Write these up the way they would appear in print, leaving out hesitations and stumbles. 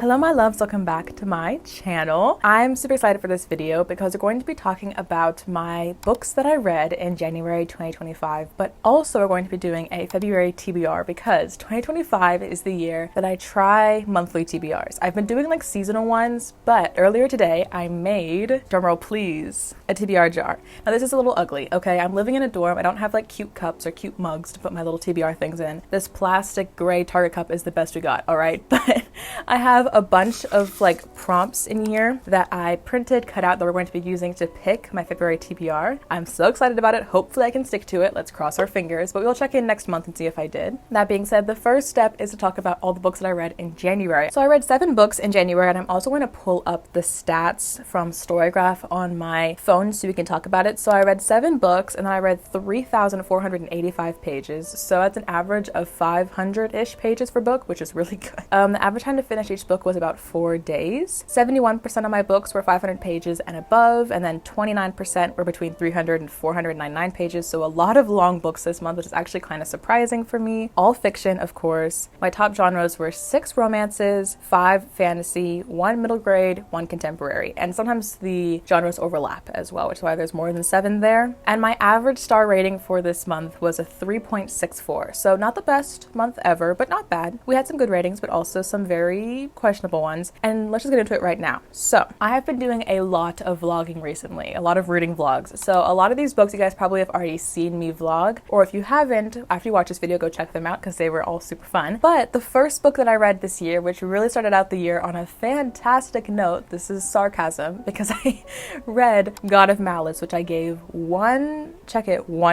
Hello my loves, welcome back to my channel. I'm super excited for this video because we're going to be talking about my books that I read in January 2025, but also we're going to be doing a February TBR because 2025 is the year that I try monthly TBRs. I've been doing like seasonal ones, but earlier today I made, drumroll please, a TBR jar. Now this is a little ugly, okay? I'm living in a dorm. I don't have like cute cups or cute mugs to put my little TBR things in. This plastic gray Target cup is the best we got, all right? But I have a bunch of like prompts in here that I printed, cut out, that we're going to be using to pick my February TBR. I'm so excited about it. Hopefully I can stick to it. Let's cross our fingers, but we'll check in next month and see if I did. That being said, the first step is to talk about all the books that I read in January. So I read 7 books in January, and I'm also going to pull up the stats from Storygraph on my phone so we can talk about it. So I read 7 books and then I read 3,485 pages. So that's an average of 500-ish pages per book, which is really good. The average time to finish each book was about 4 days. 71% of my books were 500 pages and above, and then 29% were between 300 and 499 pages. So a lot of long books this month, which is actually kind of surprising for me. All fiction, of course. My top genres were 6 romances, 5 fantasy, 1 middle grade, 1 contemporary. And sometimes the genres overlap as well, which is why there's more than 7 there. And my average star rating for this month was a 3.64. So not the best month ever, but not bad. We had some good ratings, but also some very questionable ones. And let's just get into it right now. So I have been doing a lot of vlogging recently, a lot of reading vlogs. So a lot of these books you guys probably have already seen me vlog, or if you haven't, after you watch this video, go check them out because they were all super fun. But the first book that I read this year, which really started out the year on a fantastic note, this is sarcasm, because I read God of Malice, which I gave 1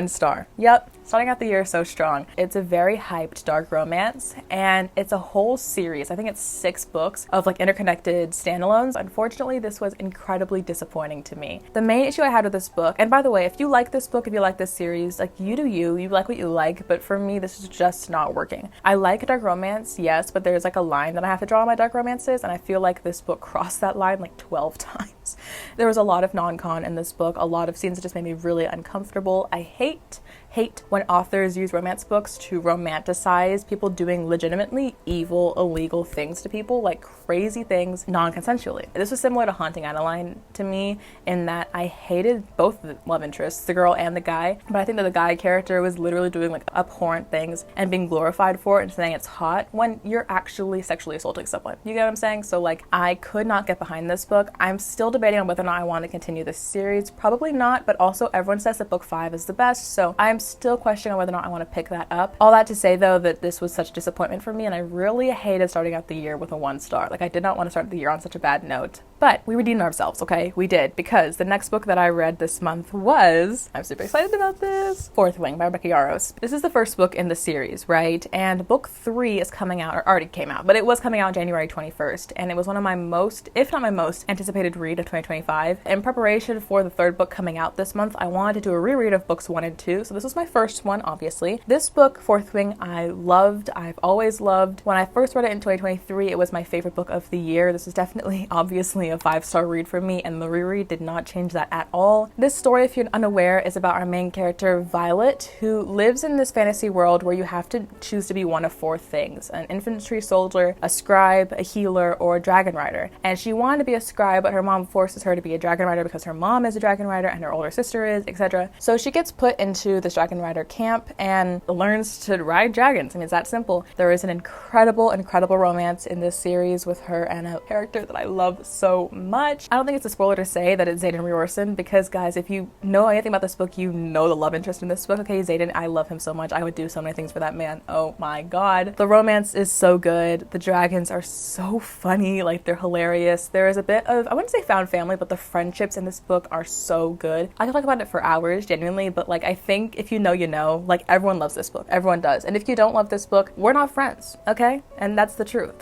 star. Yep. Starting out the year so strong. It's a very hyped dark romance, and it's a whole series. I think it's 6 books of like interconnected standalones. Unfortunately, this was incredibly disappointing to me. The main issue I had with this book, and by the way, if you like this book, if you like this series, like you do you like what you like, but for me, this is just not working. I like dark romance, yes, but there's like a line that I have to draw on my dark romances, and I feel like this book crossed that line like 12 times. There was a lot of non-con in this book, a lot of scenes that just made me really uncomfortable. I hate when authors use romance books to romanticize people doing legitimately evil, illegal things to people, like crazy things, non-consensually. This was similar to Haunting Adeline to me in that I hated both the love interests, the girl and the guy, but I think that the guy character was literally doing like abhorrent things and being glorified for it and saying it's hot when you're actually sexually assaulting someone. You get what I'm saying? So like I could not get behind this book. I'm still debating on whether or not I want to continue this series. Probably not, but also everyone says that book 5 is the best, so I'm still questioning on whether or not I want to pick that up. All that to say though that this was such a disappointment for me, and I really hated starting out the year with a 1 star. Like I did not want to start the year on such a bad note. But we redeemed ourselves, okay? We did, because the next book that I read this month was, I'm super excited about this, Fourth Wing by Rebecca Yarros. This is the first book in the series, right? And book 3 is coming out, or already came out, but it was coming out January 21st, and it was one of my most, if not my most, anticipated read of 2025. In preparation for the 3rd book coming out this month, I wanted to do a reread of books 1 and 2, so this was my first one, obviously. This book, Fourth Wing, I loved. I've always loved. When I first read it in 2023, it was my favorite book of the year. This is definitely, obviously, a 5-star read for me, and the reread did not change that at all. This story, if you're unaware, is about our main character, Violet, who lives in this fantasy world where you have to choose to be one of 4 things: an infantry soldier, a scribe, a healer, or a dragon rider. And she wanted to be a scribe, but her mom forces her to be a dragon rider because her mom is a dragon rider and her older sister is, etc. So she gets put into this dragon rider camp and learns to ride dragons. I mean, it's that simple. There is an incredible romance in this series with her and a character that I love so much. I don't think it's a spoiler to say that it's Xaden Riorson, because guys, if you know anything about this book, you know the love interest in this book. Okay, Xaden, I love him so much. I would do so many things for that man. Oh my god. The romance is so good. The dragons are so funny, like they're hilarious. There is a bit of, I wouldn't say found family, but the friendships in this book are so good. I could talk about it for hours, genuinely, but like I think if you know, you know. Like everyone loves this book. Everyone does. And if you don't love this book, we're not friends, okay? And that's the truth.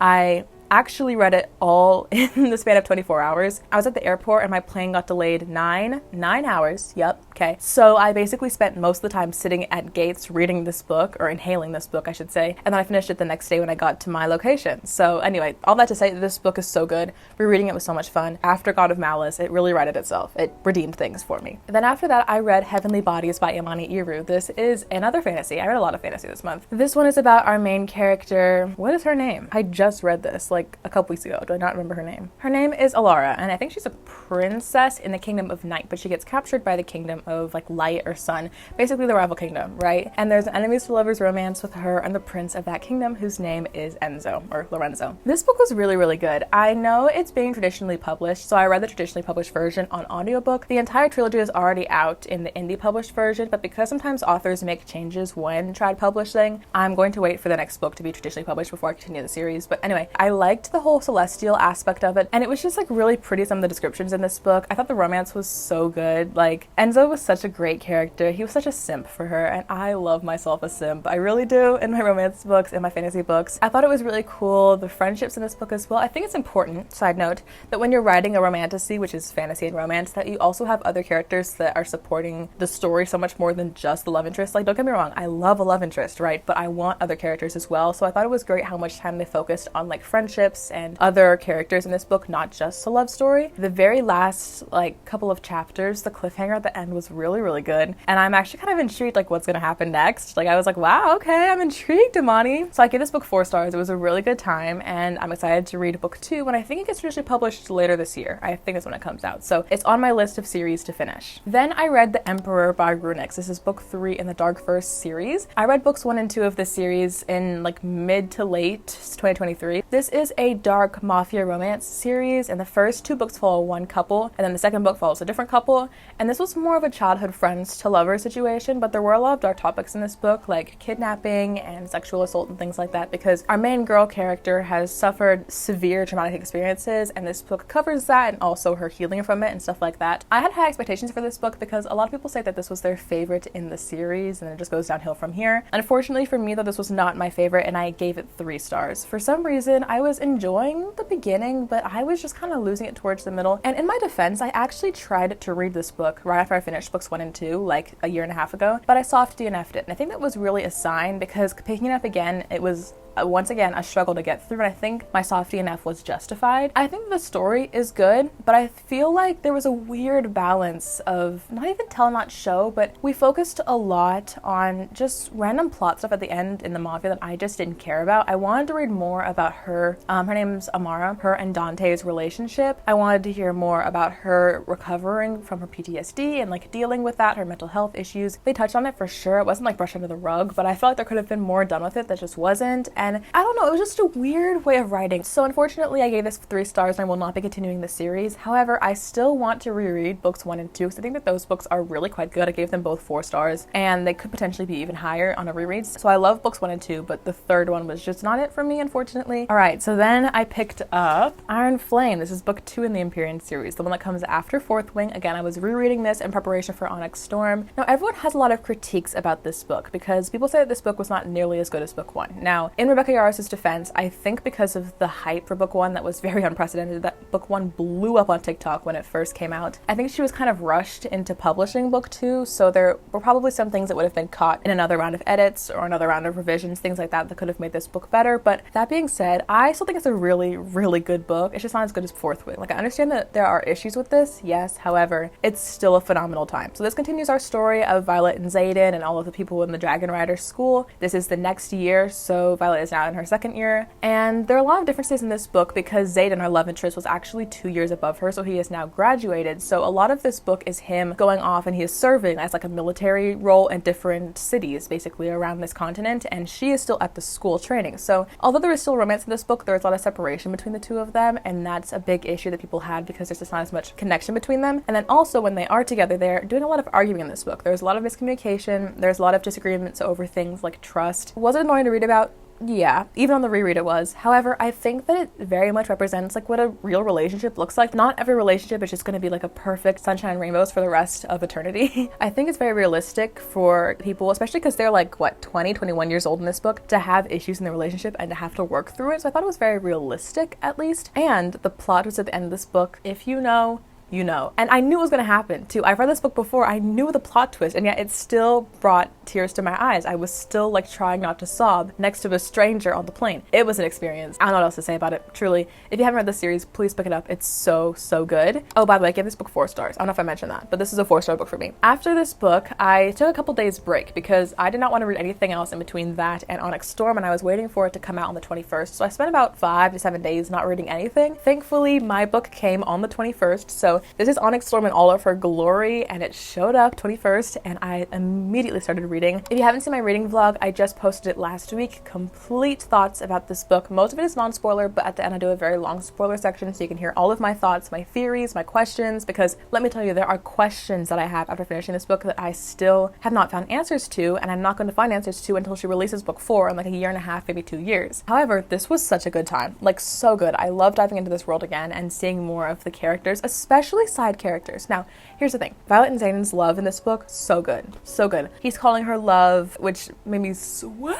I actually read it all in the span of 24 hours. I was at the airport and my plane got delayed 9 hours. Yep. Okay. So I basically spent most of the time sitting at gates reading this book, or inhaling this book, I should say. And then I finished it the next day when I got to my location. So anyway, all that to say, this book is so good. Rereading it was so much fun. After God of Malice, it really righted itself. It redeemed things for me. And then after that, I read Heavenly Bodies by Imani Iru. This is another fantasy. I read a lot of fantasy this month. This one is about our main character. What is her name? I just read this like a couple weeks ago. Do I not remember her name? Her name is Alara, and I think she's a princess in the kingdom of Night, but she gets captured by the kingdom of like Light or Sun, basically the rival kingdom, right? And there's an enemies to lovers romance with her and the prince of that kingdom, whose name is Enzo or Lorenzo. This book was really, really good. I know it's being traditionally published, so I read the traditionally published version on audiobook. The entire trilogy is already out in the indie published version, but because sometimes authors make changes when tried publishing, I'm going to wait for the next book to be traditionally published before I continue the series. But anyway, I liked the whole celestial aspect of it, and it was just like really pretty, some of the descriptions in this book. I thought the romance was so good. Like, Enzo was such a great character. He was such a simp for her, and I love myself a simp. I really do in my romance books, in my fantasy books. I thought it was really cool, the friendships in this book as well. I think it's important, side note, that when you're writing a romantasy, which is fantasy and romance, that you also have other characters that are supporting the story so much more than just the love interest. Like, don't get me wrong, I love a love interest, right? But I want other characters as well. So I thought it was great how much time they focused on like friendships and other characters in this book, not just a love story. The very last like couple of chapters, the cliffhanger at the end was really, really good. And I'm actually kind of intrigued like what's gonna happen next. Like, I was like, wow, okay, I'm intrigued, Imani. So I gave this book 4 stars. It was a really good time, and I'm excited to read book 2 when I think it gets traditionally published later this year. I think that's when it comes out. So it's on my list of series to finish. Then I read The Emperor by Runix. This is book 3 in the Dark Verse series. I read books 1 and 2 of this series in like mid to late 2023. This is a dark mafia romance series, and the first 2 books follow one couple, and then the second book follows a different couple. And this was more of a childhood friends to lovers situation, but there were a lot of dark topics in this book, like kidnapping and sexual assault and things like that, because our main girl character has suffered severe traumatic experiences, and this book covers that and also her healing from it and stuff like that. I had high expectations for this book because a lot of people say that this was their favorite in the series and it just goes downhill from here. Unfortunately for me though, this was not my favorite, and I gave it 3 stars. For some reason, I was enjoying the beginning, but I was just kind of losing it towards the middle. And in my defense, I actually tried to read this book right after I finished books 1 and 2, like a year and a half ago, but I soft DNF'd it. And I think that was really a sign, because picking it up again, it was once again a struggle to get through, and I think my soft DNF was justified. I think the story is good, but I feel like there was a weird balance of not even tell not show, but we focused a lot on just random plot stuff at the end in the mafia that I just didn't care about. I wanted to read more about her. Her name's Amara, her and Dante's relationship. I wanted to hear more about her recovering from her PTSD and like dealing with that, her mental health issues. They touched on it for sure. It wasn't like brushed under the rug, but I felt like there could have been more done with it that just wasn't. And I don't know, it was just a weird way of writing. So unfortunately, I gave this 3 stars and I will not be continuing the series. However, I still want to reread books 1 and 2 because I think that those books are really quite good. I gave them both 4 stars and they could potentially be even higher on a reread. So I love books 1 and 2, but the third one was just not it for me, unfortunately. All right, so then I picked up Iron Flame. This is book 2 in the Empyrean series, the one that comes after Fourth Wing. Again, I was rereading this in preparation for Onyx Storm. Now, everyone has a lot of critiques about this book because people say that this book was not nearly as good as book 1. Now, in Rebecca Yarros' defense, I think because of the hype for book 1 that was very unprecedented, that book 1 blew up on TikTok when it first came out. I think she was kind of rushed into publishing book 2, so there were probably some things that would have been caught in another round of edits or another round of revisions, things like that could have made this book better. But that being said, I still think it's a really, really good book. It's just not as good as Fourth Wing. Like, I understand that there are issues with this, yes, however, it's still a phenomenal time. So this continues our story of Violet and Xaden and all of the people in the Dragon Rider school. This is the next year, so Violet is now in her 2nd year, and there are a lot of differences in this book because Xaden, our love interest, was actually 2 years above her, so he is now graduated. So a lot of this book is him going off and he is serving as like a military role in different cities basically around this continent, and she is still at the school training. So although there is still romance in this book, there is a lot of separation between the two of them, and that's a big issue that people had because there's just not as much connection between them. And then also when they are together, they're doing a lot of arguing in this book. There's a lot of miscommunication, there's a lot of disagreements over things like trust. Was it annoying to read about? Yeah, even on the reread it was. However, I think that it very much represents like what a real relationship looks like. Not every relationship is just going to be like a perfect sunshine and rainbows for the rest of eternity. I think it's very realistic for people, especially because they're like, what, 20, 21 years old in this book, to have issues in their relationship and to have to work through it. So I thought it was very realistic, at least. And the plot was at the end of this book. If you know, you know. And I knew it was gonna happen too. I've read this book before, I knew the plot twist, and yet it still brought tears to my eyes. I was still like trying not to sob next to a stranger on the plane. It was an experience. I don't know what else to say about it, truly. If you haven't read this series, please pick it up. It's so, so good. Oh, by the way, I gave this book 4 stars. I don't know if I mentioned that, but this is a 4-star book for me. After this book, I took a couple days break because I did not want to read anything else in between that and Onyx Storm, and I was waiting for it to come out on the 21st. So I spent about 5 to 7 days not reading anything. Thankfully, my book came on the 21st, so this is Onyx Storm in all of her glory, and it showed up 21st, and I immediately started reading. If you haven't seen my reading vlog, I just posted it last week. Complete thoughts about this book. Most of it is non-spoiler, but at the end I do a very long spoiler section so you can hear all of my thoughts, my theories, my questions, because let me tell you, there are questions that I have after finishing this book that I still have not found answers to, and I'm not going to find answers to until she releases book 4 in like a year and a half, maybe 2 years. However, this was such a good time. Like, so good. I love diving into this world again and seeing more of the characters, especially side characters. Now, here's the thing. Violet and Xanden's love in this book, so good. So good. He's calling her love, which made me swoon.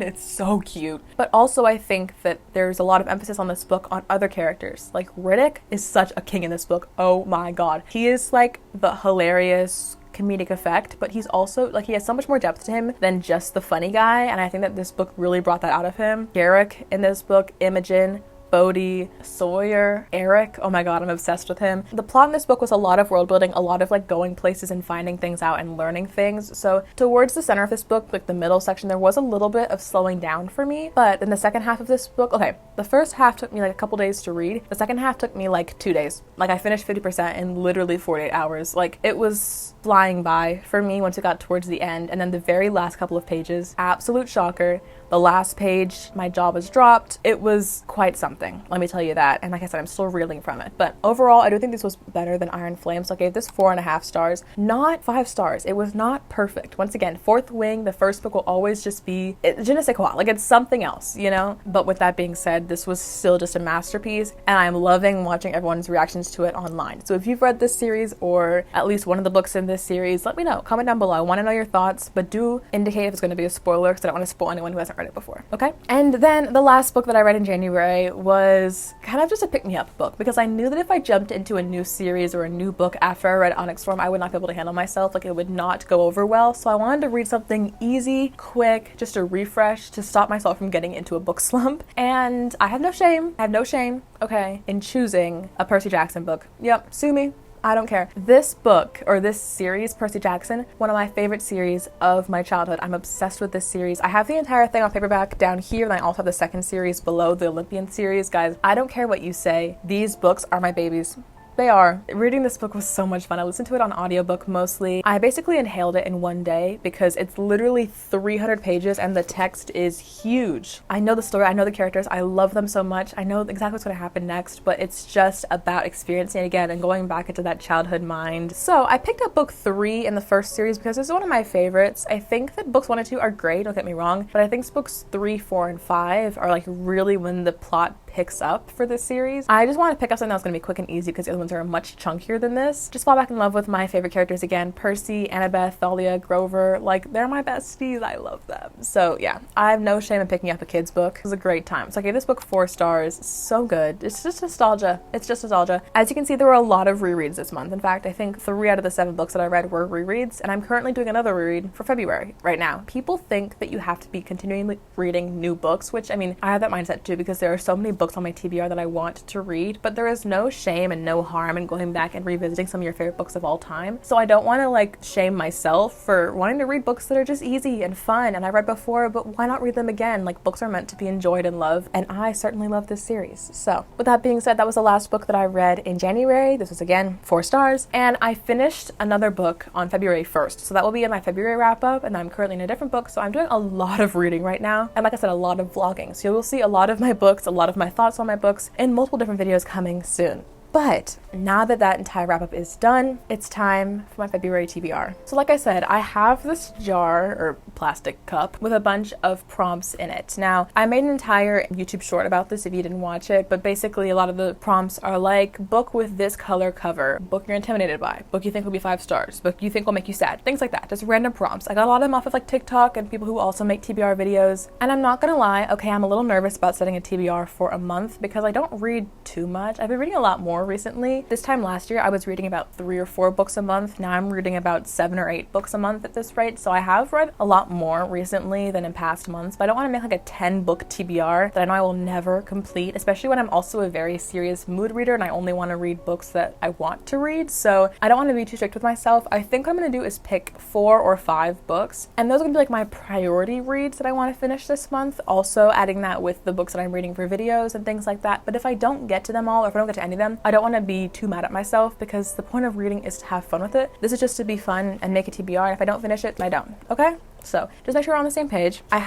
It's so cute. But also I think that there's a lot of emphasis on this book on other characters. Like, Riddick is such a king in this book. Oh my god. He is like the hilarious comedic effect, but he's also like, he has so much more depth to him than just the funny guy, and I think that this book really brought that out of him. Garrick in this book, Imogen, Bodhi, Sawyer, Eric, oh my god, I'm obsessed with him. The plot in this book was a lot of world building, a lot of like going places and finding things out and learning things. So towards the center of this book, like the middle section, there was a little bit of slowing down for me, but in the second half of this book, okay, the first half took me like a couple days to read. The second half took me like 2 days. Like, I finished 50% in literally 48 hours. Like, it was flying by for me once it got towards the end, and then the very last couple of pages, absolute shocker. The last page, my jaw was dropped. It was quite something, let me tell you that. And like I said, I'm still reeling from it. But overall, I do think this was better than Iron Flame, so I gave this 4.5 stars. Not 5 stars. It was not perfect. Once again, Fourth Wing, the first book will always just be je ne sais quoi. Like, it's something else, you know? But with that being said, this was still just a masterpiece, and I'm loving watching everyone's reactions to it online. So if you've read this series, or at least one of the books in this series, let me know. Comment down below. I want to know your thoughts, but do indicate if it's going to be a spoiler, because I don't want to spoil anyone who hasn't read it before, okay? And then the last book that I read in January was kind of just a pick-me-up book, because I knew that if I jumped into a new series or a new book after I read Onyx Storm, I would not be able to handle myself. Like, it would not go over well. So I wanted to read something easy, quick, just a refresh to stop myself from getting into a book slump. And I have no shame, okay, in choosing a Percy Jackson book. Yep, sue me. I don't care. This book, or this series, Percy Jackson, one of my favorite series of my childhood. I'm obsessed with this series. I have the entire thing on paperback down here, and I also have the second series below, the Olympian series. Guys, I don't care what you say. These books are my babies. They are. Reading this book was so much fun. I listened to it on audiobook mostly. I basically inhaled it in one day because it's literally 300 pages and the text is huge. I know the story, I know the characters, I love them so much. I know exactly what's going to happen next, but it's just about experiencing it again and going back into that childhood mind. So I picked up book 3 in the first series because it's one of my favorites. I think that books 1 and 2 are great, don't get me wrong, but I think books 3, 4, and 5 are like really when the plot picks up for this series. I just want to pick up something that's going to be quick and easy because the other ones are much chunkier than this. Just fall back in love with my favorite characters again. Percy, Annabeth, Thalia, Grover, like, they're my besties. I love them. So yeah, I have no shame in picking up a kid's book. It was a great time. So I gave this book 4 stars. So good. It's just nostalgia. It's just nostalgia. As you can see, there were a lot of rereads this month. In fact, I think 3 out of the 7 books that I read were rereads, and I'm currently doing another reread for February right now. People think that you have to be continually reading new books, which, I mean, I have that mindset too because there are so many books on my TBR that I want to read, but there is no shame and no harm in going back and revisiting some of your favorite books of all time. So I don't want to like shame myself for wanting to read books that are just easy and fun and I read before, but why not read them again? Like, books are meant to be enjoyed and loved, and I certainly love this series. So with that being said, that was the last book that I read in January. This was again 4 stars, and I finished another book on February 1st. So that will be in my February wrap up, and I'm currently in a different book. So I'm doing a lot of reading right now, and like I said, a lot of vlogging. So you'll see a lot of my books, a lot of my thoughts on my books in multiple different videos coming soon. But now that that entire wrap-up is done, it's time for my February TBR. So like I said, I have this jar or plastic cup with a bunch of prompts in it. Now, I made an entire YouTube short about this if you didn't watch it, but basically a lot of the prompts are like, book with this color cover, book you're intimidated by, book you think will be 5 stars, book you think will make you sad, things like that, just random prompts. I got a lot of them off of like TikTok and people who also make TBR videos. And I'm not gonna lie, okay, I'm a little nervous about setting a TBR for a month because I don't read too much. I've been reading a lot more more recently. This time last year, I was reading about 3 or 4 books a month. Now I'm reading about 7 or 8 books a month at this rate. So I have read a lot more recently than in past months, but I don't want to make like a 10 book TBR that I know I will never complete, especially when I'm also a very serious mood reader and I only want to read books that I want to read. So I don't want to be too strict with myself. I think what I'm going to do is pick 4 or 5 books, and those are going to be like my priority reads that I want to finish this month. Also adding that with the books that I'm reading for videos and things like that. But if I don't get to them all, or if I don't get to any of them, I don't want to be too mad at myself, because the point of reading is to have fun with it. This is just to be fun and make a TBR. And if I don't finish it, then I don't. Okay? So just make sure we're on the same page. I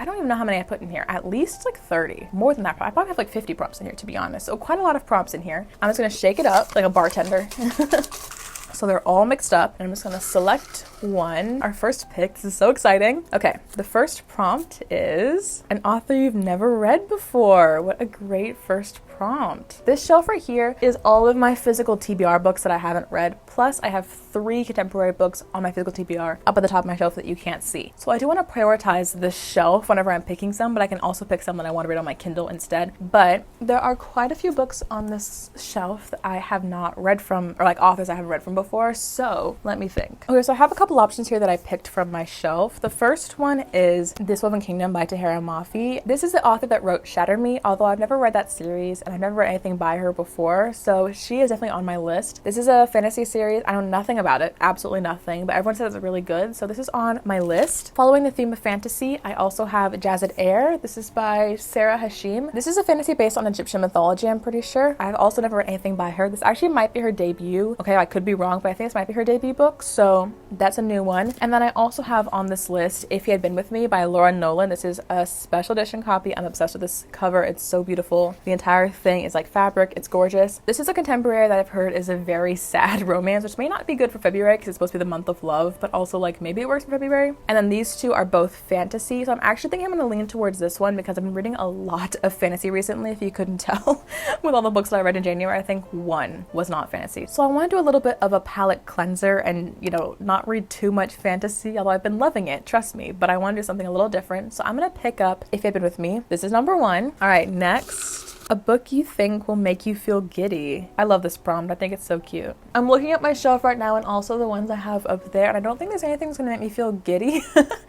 don't even know how many I put in here. At least like 30. More than that. I probably have like 50 prompts in here, to be honest. So quite a lot of prompts in here. I'm just going to shake it up like a bartender. So they're all mixed up, and I'm just gonna select one. Our first pick, this is so exciting. Okay, the first prompt is an author you've never read before. What a great first prompt. This shelf right here is all of my physical TBR books that I haven't read, plus I have 3 contemporary books on my physical TBR up at the top of my shelf that you can't see. So I do want to prioritize this shelf whenever I'm picking some, but I can also pick some that I want to read on my Kindle instead. But there are quite a few books on this shelf that I have not read from, or like authors I haven't read from before, so let me think. Okay, so I have a couple options here that I picked from my shelf. The first one is This Woven Kingdom by Tahira Mafi. This is the author that wrote Shatter Me, although I've never read that series and I've never read anything by her before, so she is definitely on my list. This is a fantasy series. I know nothing about it, absolutely nothing, but everyone says it's really good, so this is on my list. Following the theme of fantasy, I also have Jazzed Air. This is by Sarah Hashim. This is a fantasy based on Egyptian mythology, I'm pretty sure. I've also never read anything by her. This actually might be her debut. Okay, I could be wrong, but I think this might be her debut book, so that's a new one. And then I also have on this list If You Had Been With Me by Laura Nolan. This is a special edition copy. I'm obsessed with this cover. It's so beautiful. The entire thing is like fabric. It's gorgeous. This is a contemporary that I've heard is a very sad romance, which may not be good for February because it's supposed to be the month of love, but also like maybe it works for February. And then these two are both fantasy, so I'm actually thinking I'm going to lean towards this one because I've been reading a lot of fantasy recently, if you couldn't tell. With all the books that I read in January, I think one was not fantasy. So I want to do a little bit of a palette cleanser and, you know, not read too much fantasy, although I've been loving it, trust me, but I want to do something a little different. So I'm going to pick up If You Had Been With Me. This is number 1. All right, next. A book you think will make you feel giddy. I love this prompt. I think it's so cute. I'm looking at my shelf right now and also the ones I have up there, and I don't think there's anything that's gonna make me feel giddy.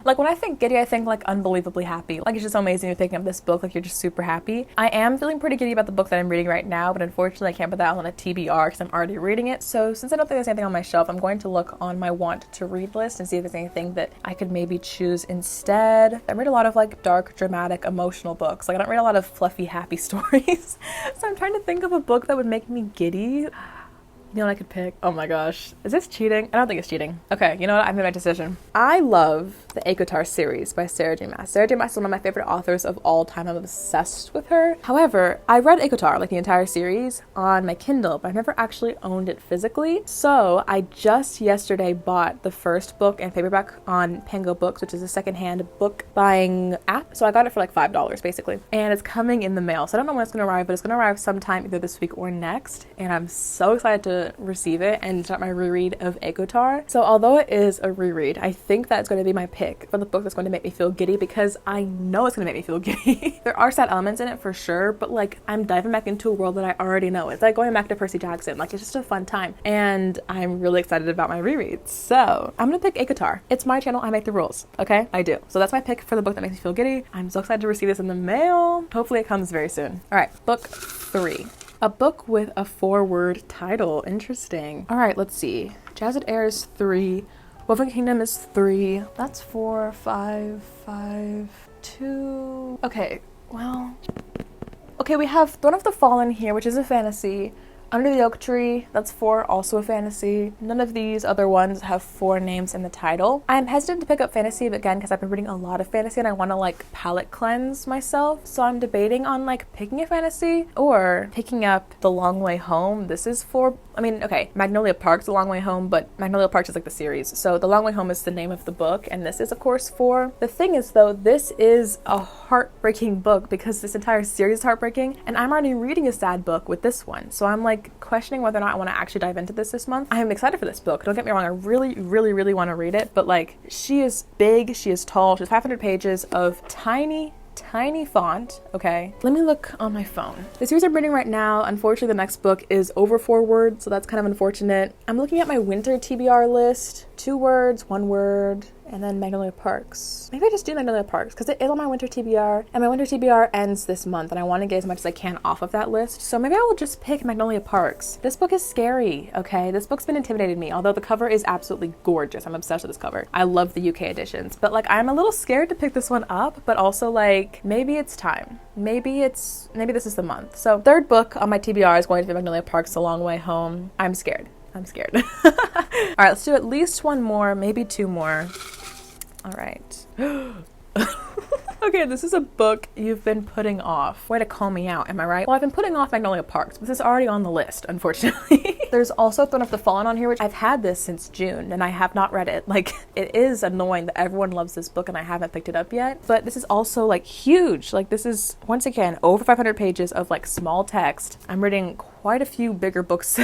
Like when I think giddy, I think like unbelievably happy. Like it's just so amazing to picking up this book, like you're just super happy. I am feeling pretty giddy about the book that I'm reading right now, but unfortunately I can't put that on a TBR because I'm already reading it. So since I don't think there's anything on my shelf, I'm going to look on my want to read list and see if there's anything that I could maybe choose instead. I read a lot of like dark, dramatic, emotional books. Like I don't read a lot of fluffy, happy stories. So I'm trying to think of a book that would make me giddy. You know what I could pick? Oh my gosh. Is this cheating? I don't think it's cheating. Okay, you know what? I made my decision. I love the ACOTAR series by Sarah J. Maas. Sarah J. Maas is one of my favorite authors of all time. I'm obsessed with her. However, I read ACOTAR, like the entire series, on my Kindle, but I've never actually owned it physically. So I just yesterday bought the first book and paperback on Pango Books, which is a secondhand book buying app. So I got it for like $5 basically. And it's coming in the mail. So I don't know when it's going to arrive, but it's going to arrive sometime either this week or next. And I'm so excited to receive it and start my reread of ACOTAR. So although it is a reread, I think that's going to be my pick for the book that's going to make me feel giddy because I know it's going to make me feel giddy. There are sad elements in it for sure, but like I'm diving back into a world that I already know. It's like going back to Percy Jackson. Like it's just a fun time. And I'm really excited about my rereads. So I'm going to pick ACOTAR. It's my channel. I make the rules. Okay? I do. So that's my pick for the book that makes me feel giddy. I'm so excited to receive this in the mail. Hopefully it comes very soon. All right. Book 3. A book with a 4-word title. Interesting. All right, let's see. Jazzed Air is 3. Woven Kingdom is 3. That's 4, 5, 5, 2. Okay, well. Okay, we have Throne of the Fallen here, which is a fantasy. Under the Oak Tree, that's 4, also a fantasy. None of these other ones have 4 names in the title. I'm hesitant to pick up fantasy again because I've been reading a lot of fantasy and I want to like palette cleanse myself. So I'm debating on like picking a fantasy or picking up The Long Way Home. This is for, I mean, okay, Magnolia Park's The Long Way Home, but Magnolia Park is like the series. So The Long Way Home is the name of the book, and this is of course 4. The thing is though, this is a heartbreaking book because this entire series is heartbreaking, and I'm already reading a sad book with this one. So I'm like questioning whether or not I want to actually dive into this month. I am excited for this book. Don't get me wrong. I really want to read it, but like she is big, she is tall, she has 500 pages of tiny tiny font, okay? Let me look on my phone. The series I'm reading right now, unfortunately the next book is over 4 words, so that's kind of unfortunate. I'm looking at my winter TBR list. 2 words, 1 word, and then Magnolia Parks. Maybe I just do Magnolia Parks because it is on my winter TBR, and my winter TBR ends this month, and I want to get as much as I can off of that list. So maybe I will just pick Magnolia Parks. This book is scary, okay? This book's been intimidating me, although the cover is absolutely gorgeous. I'm obsessed with this cover. I love the UK editions, but like I'm a little scared to pick this one up, but also like maybe it's time. Maybe this is the month. So 3rd book on my TBR is going to be Magnolia Parks, A Long Way Home. I'm scared. All right, let's do at least 1 more, maybe 2 more. All right. Okay, this is a book you've been putting off. Way to call me out, am I right? Well, I've been putting off Magnolia Parks, but this is already on the list, unfortunately. There's also Throne of the Fallen on here, which I've had this since June, and I have not read it. Like, it is annoying that everyone loves this book and I haven't picked it up yet, but this is also like huge. Like, this is, once again, over 500 pages of like small text. I'm reading quite a few bigger books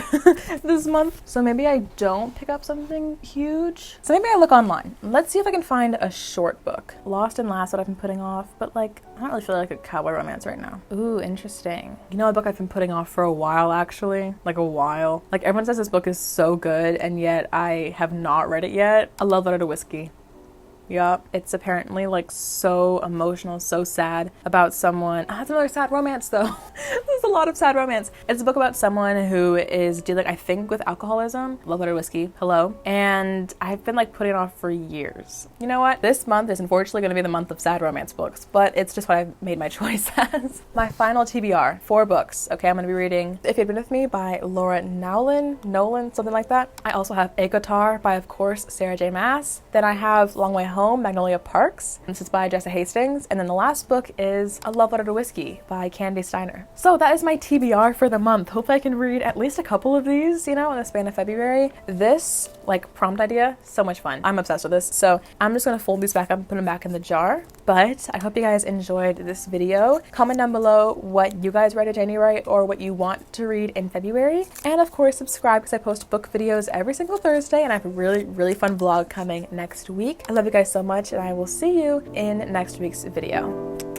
this month, so maybe I don't pick up something huge. So maybe I look online. Let's see if I can find a short book. Lost and Last that I've been putting off, but like I don't really feel like a cowboy romance right now. Ooh, interesting. You know, a book I've been putting off for a while, actually. Like a while. Like everyone says this book is so good, and yet I have not read it yet. A Love Letter to Whiskey. Yup, it's apparently like so emotional, so sad about someone. It's another sad romance though. There's a lot of sad romance. It's a book about someone who is dealing, I think, with alcoholism. Love Letter Whiskey, hello. And I've been like putting it off for years. You know what? This month is unfortunately going to be the month of sad romance books, but it's just what I've made my choice as. My final TBR, 4 books. Okay, I'm going to be reading If You'd Been With Me by Laura Nolan, something like that. I also have Ekotar by, of course, Sarah J. Maas. Then I have Long Way Home, Magnolia Parks. This is by Jessa Hastings. And then the last book is A Love Letter to Whiskey by Candy Steiner. So that is my TBR for the month. Hopefully I can read at least a couple of these, you know, in the span of February. This, like, prompt idea, so much fun. I'm obsessed with this. So I'm just gonna fold these back up and put them back in the jar. But I hope you guys enjoyed this video. Comment down below what you guys read in January or what you want to read in February. And of course, subscribe because I post book videos every single Thursday, and I have a really, really fun vlog coming next week. I love you guys so much, and I will see you in next week's video.